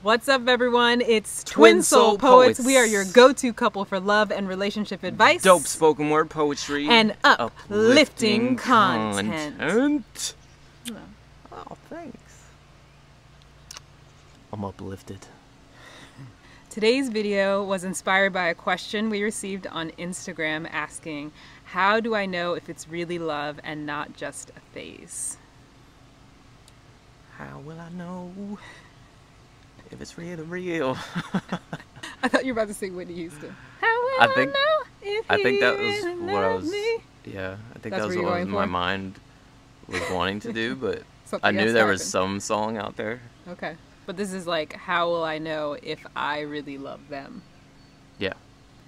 What's up, everyone? It's Twin Soul Poets. We are your go-to couple for love and relationship advice, dope spoken word poetry, and uplifting content. Oh, thanks. I'm uplifted. Today's video was inspired by a question we received on Instagram asking, how do I know if it's really love and not just a phase? How will I know if it's really real? I thought you were about to sing Whitney Houston. How will I know if I think that was really what I was. me? Yeah, I think That's that was what what you're going my for? mind was wanting to do, but Something I knew has there to was happen. some song out there. Okay. But this is like, how will I know if I really love them? Yeah.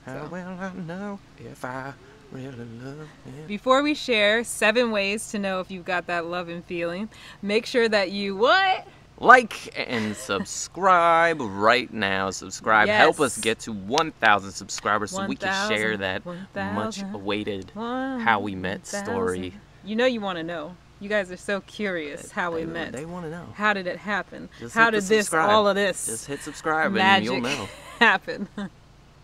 So. How will I know if I really love him? Before we share 7 ways to know if you've got that love and feeling, make sure that you what? Like and subscribe right now. Subscribe. Yes. Help us get to 1,000 subscribers so we can 1,000, share that 1,000, much awaited how we met 1,000. story. You know you want to know. You guys are so curious how we met. They want to know. How did it happen? Just How hit the did this, subscribe. all of this Just hit subscribe magic and you'll know. happen?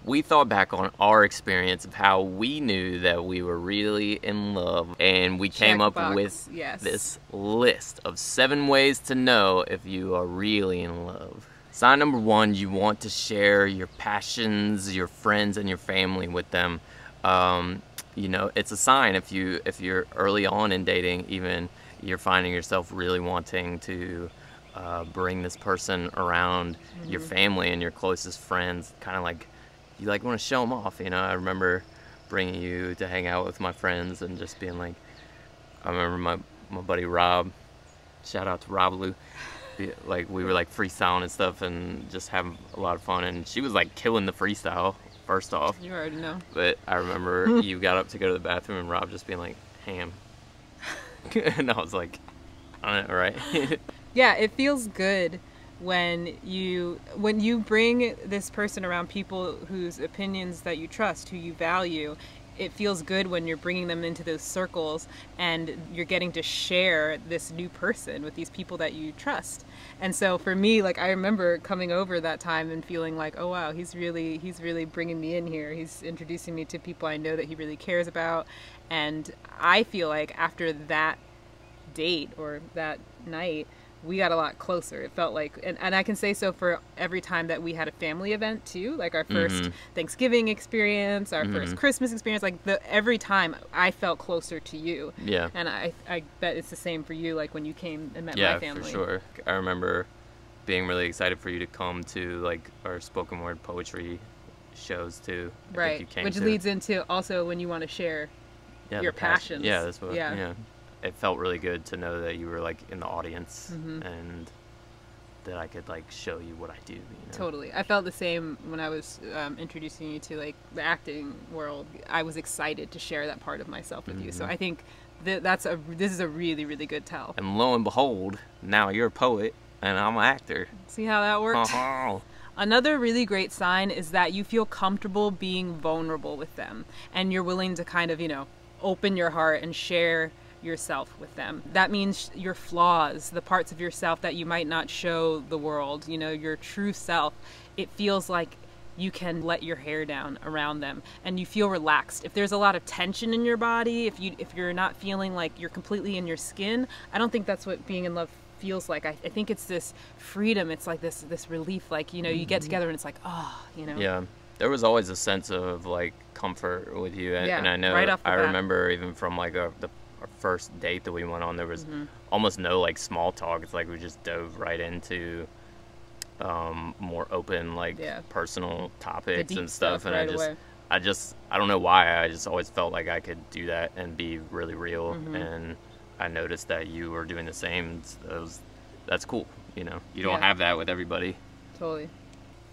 We thought back on our experience of how we knew that we were really in love, and we came up Checkbox, with yes. this list of 7 ways to know if you are really in love. Sign number 1, you want to share your passions, your friends, and your family with them. You know, it's a sign if you're early on in dating, even you're finding yourself really wanting to bring this person around your family and your closest friends, kind of like you like want to show them off, you know. I remember bringing you to hang out with my friends and just being like, I remember my buddy Rob, shout out to Rob Lou, like we were like freestyling and stuff and just having a lot of fun, and she was like killing the freestyle first off. You already know. But I remember you got up to go to the bathroom and Rob just being like, ham. And I was like, I know, right? Yeah, it feels good when you bring this person around people whose opinions that you trust, who you value. It feels good when you're bringing them into those circles and you're getting to share this new person with these people that you trust. And so for me, like, I remember coming over that time and feeling like, oh wow, he's really bringing me in here. He's introducing me to people I know that he really cares about. And I feel like after that date or that night, we got a lot closer. It felt like, and I can say so for every time that we had a family event too, like our first Thanksgiving experience, our first Christmas experience, like every time I felt closer to you. Yeah. And I bet it's the same for you, like when you came and met Yeah, my family. for sure. I remember being really excited for you to come to like our spoken word poetry shows too. I think Right, you came which to. leads into also when you want to share your the passion. passions. Yeah, that's what. Yeah. Yeah. It felt really good to know that you were like in the audience and that I could like show you what I do. You know? Totally. I felt the same when I was introducing you to like the acting world. I was excited to share that part of myself with you. So I think this is a really, really good tell. And lo and behold, now you're a poet and I'm an actor. See how that worked? Oh. Another really great sign is that you feel comfortable being vulnerable with them and you're willing to kind of, you know, open your heart and share yourself with them. That means your flaws, the parts of yourself that you might not show the world, you know, your true self. It feels like you can let your hair down around them and you feel relaxed. If there's a lot of tension in your body, if you're not feeling like you're completely in your skin, I don't think that's what being in love feels like. I think it's this freedom. It's like this relief, like, you know, you get together and it's like, oh, you know. Yeah. There was always a sense of like comfort with you, and I know right off the I bat. remember even from like our first date that we went on, there was almost no like small talk. It's like we just dove right into more open, like personal topics and stuff. And right I don't know why, I just always felt like I could do that and be really real. And I noticed that you were doing the same. That's cool. You know, you don't have that with everybody. Totally.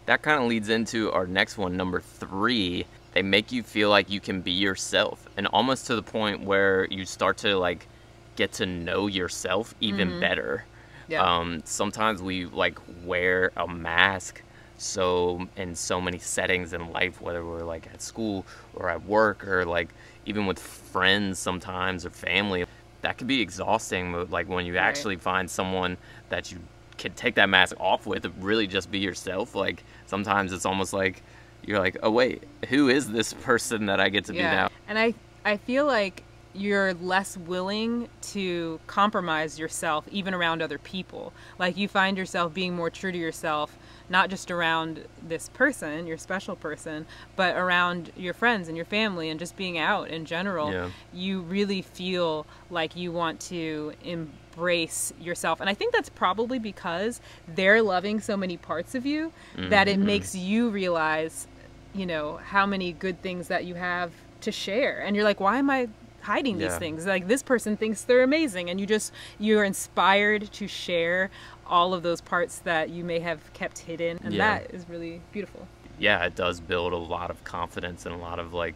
That kind of leads into our next one, number 3. They make you feel like you can be yourself, and almost to the point where you start to like get to know yourself even better. Yeah. Sometimes we like wear a mask in so many settings in life, whether we're like at school or at work or like even with friends sometimes or family. That could be exhausting, like when you actually find someone that you can take that mask off with, really just be yourself. Like sometimes it's almost like you're like, oh wait, who is this person that I get to be now? And I feel like you're less willing to compromise yourself even around other people. Like you find yourself being more true to yourself, not just around this person, your special person, but around your friends and your family and just being out in general. Yeah. You really feel like you want to embrace yourself. And I think that's probably because they're loving so many parts of you that it makes you realize, you know, how many good things that you have to share. And you're like, why am I hiding these things? Like this person thinks they're amazing, and you're inspired to share all of those parts that you may have kept hidden, and that is really beautiful. Yeah, it does build a lot of confidence and a lot of like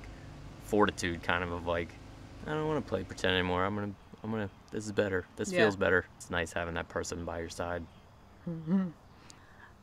fortitude, kind of like, I don't want to play pretend anymore. I'm gonna this is better. This feels better. It's nice having that person by your side.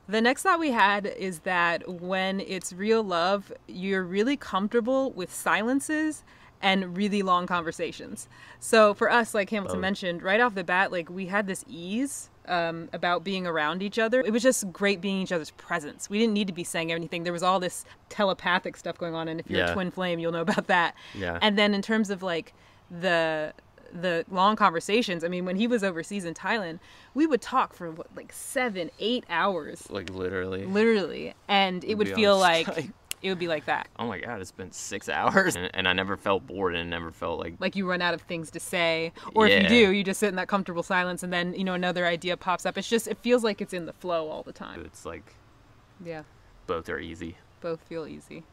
The next thought we had is that when it's real love, you're really comfortable with silences and really long conversations. So for us, like Hamilton mentioned, right off the bat, like we had this ease about being around each other. It was just great being each other's presence. We didn't need to be saying anything. There was all this telepathic stuff going on, and if you're a twin flame, you'll know about that. Yeah. And then in terms of like the long conversations, I mean, when he was overseas in Thailand, we would talk for what, like 7-8 hours. Like literally. And it would feel like it would be like that. Oh my God, it's been 6 hours. And I never felt bored and never felt like you run out of things to say. Or if you do, you just sit in that comfortable silence and then, you know, another idea pops up. It's just, it feels like it's in the flow all the time. It's like, both are easy. Both feel easy.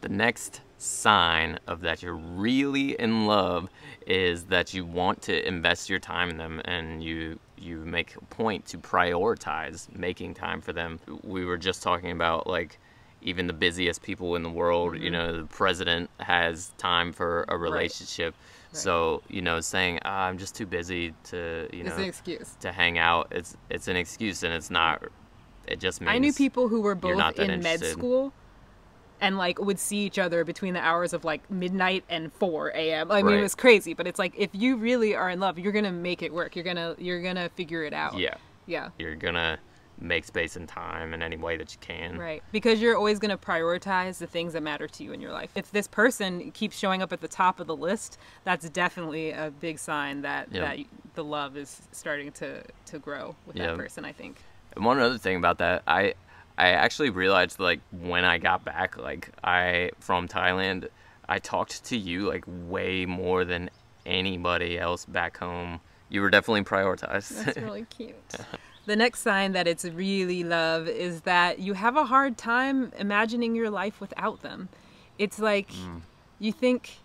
The next sign of that you're really in love is that you want to invest your time in them, and you make a point to prioritize making time for them. We were just talking about like even the busiest people in the world, you know, the president has time for a relationship. Right. So, you know, saying, I'm just too busy to, you know, it's an excuse to hang out. It's an excuse, and it's not, it just means I knew people who were both in med interested. School and like would see each other between the hours of like midnight and 4 a.m. I mean, it was crazy, but it's like, if you really are in love, you're going to make it work. You're going to figure it out. Yeah. Yeah. You're going to make space and time in any way that you can. Right. Because you're always going to prioritize the things that matter to you in your life. If this person keeps showing up at the top of the list, that's definitely a big sign that, that the love is starting to grow with that person, I think. And one other thing about that, I actually realized, like, when I got back, like, from Thailand, I talked to you, like, way more than anybody else back home. You were definitely prioritized. That's really cute. The next sign that it's really love is that you have a hard time imagining your life without them. It's like you think,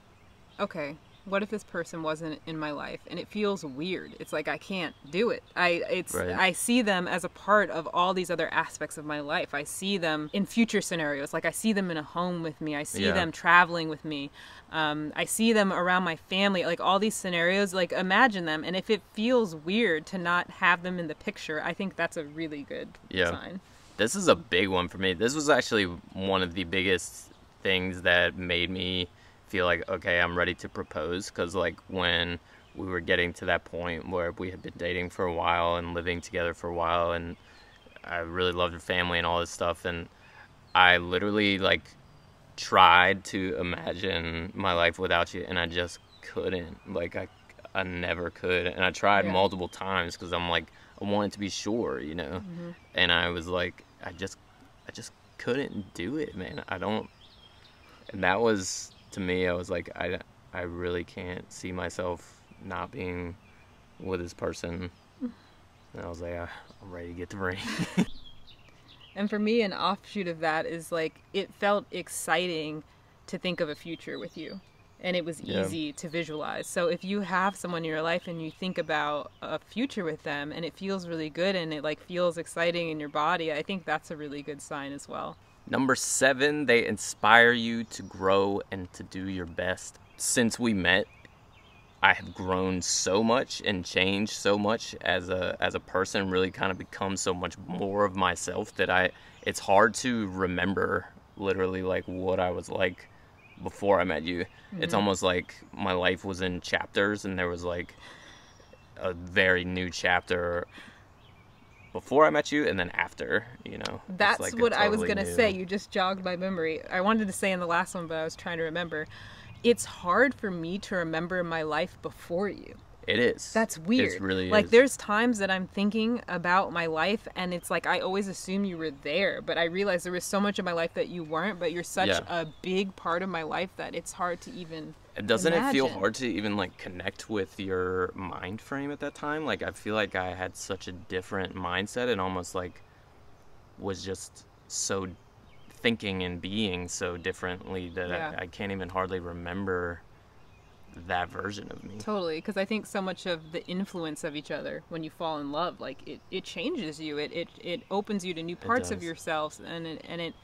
okay, what if this person wasn't in my life? And it feels weird. It's like I can't do it. I see them as a part of all these other aspects of my life. I see them in future scenarios. Like I see them in a home with me. I see them traveling with me. I see them around my family. Like all these scenarios, like imagine them. And if it feels weird to not have them in the picture, I think that's a really good sign. This is a big one for me. This was actually one of the biggest things that made me feel like, okay, I'm ready to propose, because like when we were getting to that point where we had been dating for a while and living together for a while, and I really loved your family and all this stuff, and I literally like tried to imagine my life without you, and I just couldn't. Like I never could, and I tried multiple times because I'm like, I wanted to be sure, you know. And I was like, I just couldn't do it, man. And that was, to me, I was like, I really can't see myself not being with this person. And I was like, I'm ready to get the ring. And for me, an offshoot of that is like, it felt exciting to think of a future with you. And it was easy to visualize. So if you have someone in your life and you think about a future with them and it feels really good and it like feels exciting in your body, I think that's a really good sign as well. Number 7, they inspire you to grow and to do your best. Since we met, I have grown so much and changed so much as a person, really kind of become so much more of myself that it's hard to remember literally like what I was like before I met you. It's almost like my life was in chapters and there was like a very new chapter before I met you and then after, you know. That's like what I was totally going to new. say. You just jogged my memory. I wanted to say in the last one, but I was trying to remember. It's hard for me to remember my life before you. It is. That's weird. It really like is. there's times that I'm thinking about my life and it's like I always assume you were there, but I realize there was so much of my life that you weren't, but you're such a big part of my life that it's hard to even Doesn't it feel imagine. hard to even like connect with your mind frame at that time? Like I feel like I had such a different mindset and almost like was just so thinking and being so differently that Yeah. I can't even hardly remember that version of me. Totally, because I think so much of the influence of each other when you fall in love, like it changes you. It opens you to new parts of does. yourselves, and it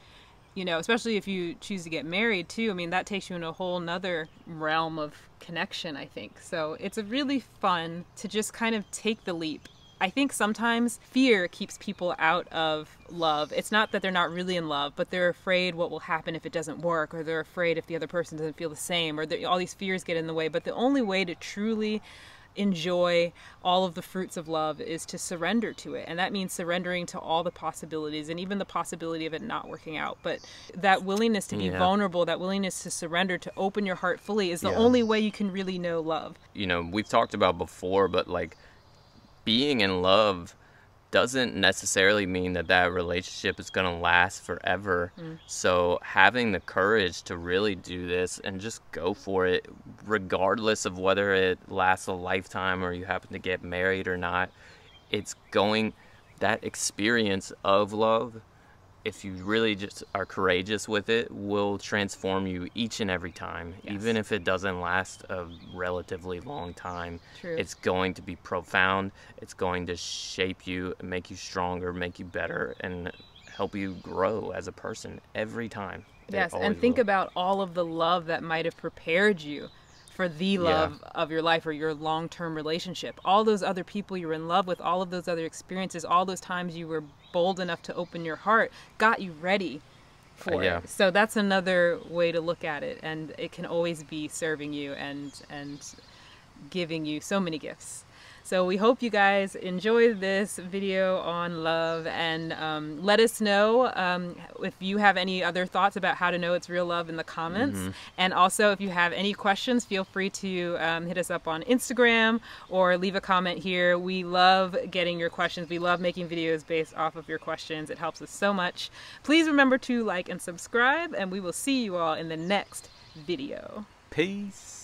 you know, especially if you choose to get married too. I mean, that takes you in a whole nother realm of connection, I think. So it's a really fun to just kind of take the leap. I think sometimes fear keeps people out of love. It's not that they're not really in love, but they're afraid what will happen if it doesn't work, or they're afraid if the other person doesn't feel the same, or all these fears get in the way. But the only way to truly enjoy all of the fruits of love is to surrender to it. And that means surrendering to all the possibilities and even the possibility of it not working out. But that willingness to be vulnerable, that willingness to surrender, to open your heart fully is the only way you can really know love. You know, we've talked about before, but like being in love doesn't necessarily mean that that relationship is going to last forever. So having the courage to really do this and just go for it, regardless of whether it lasts a lifetime or you happen to get married or not, it's going, that experience of love, if you really just are courageous with it, will transform you each and every time. Yes. Even if it doesn't last a relatively long time. True. It's going to be profound. It's going to shape you, make you stronger, make you better, and help you grow as a person every time. It Yes, and always think will. about all of the love that might have prepared you for the love of your life or your long-term relationship. All those other people you were in love with, all of those other experiences, all those times you were bold enough to open your heart, got you ready for it. So that's another way to look at it, and it can always be serving you and giving you so many gifts. So we hope you guys enjoyed this video on love, and let us know if you have any other thoughts about how to know it's real love in the comments. And also, if you have any questions, feel free to hit us up on Instagram or leave a comment here. We love getting your questions. We love making videos based off of your questions. It helps us so much. Please remember to like and subscribe, and we will see you all in the next video. Peace.